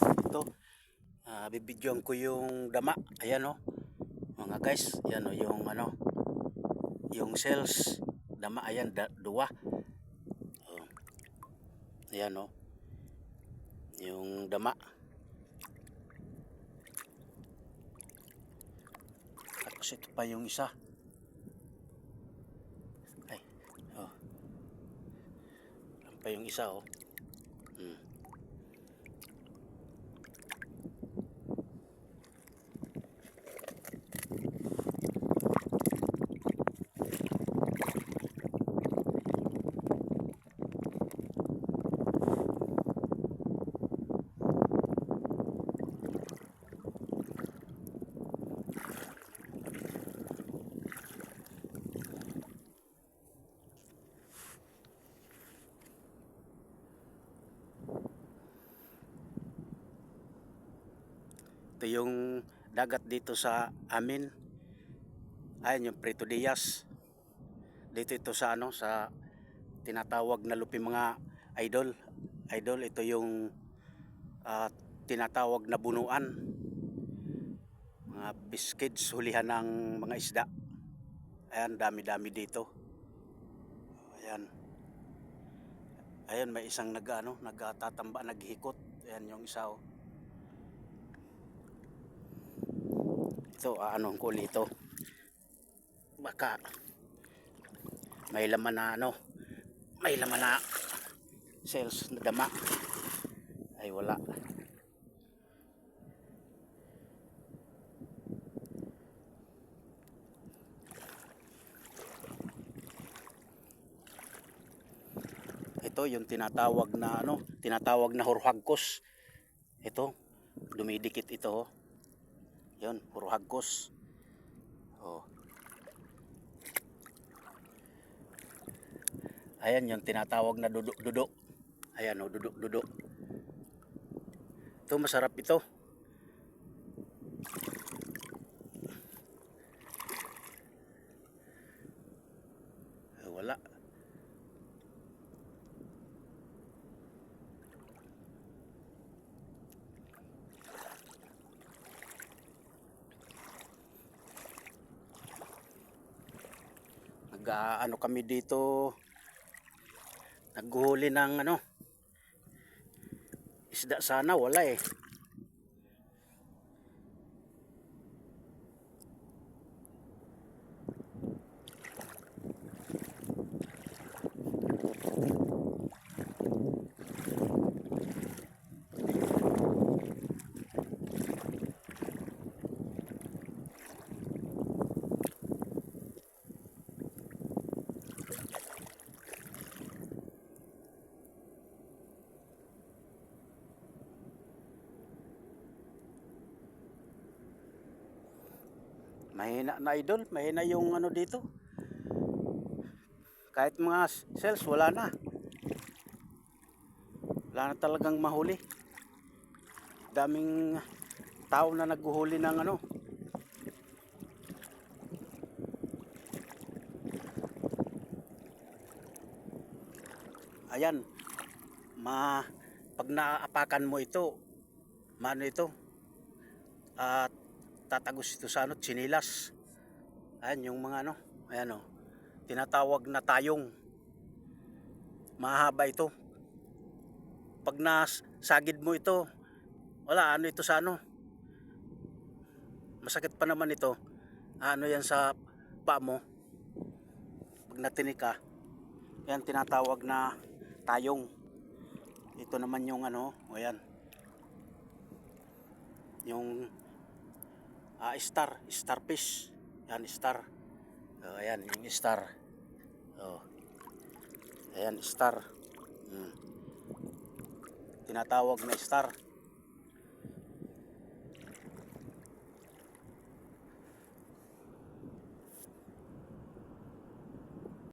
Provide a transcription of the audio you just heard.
Ito, bibidyoan ko yung dama. Ayan o, mga guys. Ayan o, yung ano, yung cells dama. Ayan, dua. Oh, ayan o, yung dama. Tapos ito pa yung isa. Ay, oh. Ayan pa yung isa o. Ito yung dagat dito sa amin. Ayan yung Prito Diaz. Dito ito sa ano, sa tinatawag na lupi mga idol. Idol, ito yung tinatawag na bunuan. Mga biskids, hulihan ng mga isda. Ayan, dami-dami dito. Ayan. Ayan, may isang nagtatamba, naghikot. Ayan yung isa oh. Ito, anong kuli ito? Baka may laman na may laman na cells na dama. Ay wala. Ito yung tinatawag na hurhagkos. Ito, dumidikit ito. Yun, hurhagkos. Oh. Ayan yung tinatawag na dudo. Ayan o, dudo. Ito, masarap ito. Wala. Nag-ano kami dito, naghuhuli ng isda sana, wala eh. Mahina na idol, mahina yung dito. Kahit mga cells, wala na. Wala na talagang mahuli. Daming tao na naghuhuli ng Ayan, pag naaapakan mo ito, ito, at tatagos ito sa tsinilas. Ayan yung mga ayan o, tinatawag na tayong. Mahaba ito. Pag nasagid mo ito, wala ito sa masakit pa naman ito. Yan sa paa mo. Pag natinik ka, yan tinatawag na tayong. Ito naman yung ayan. Yung starfish. Yan, star. Ayan, yung star. Ayan, star. Tinatawag na star.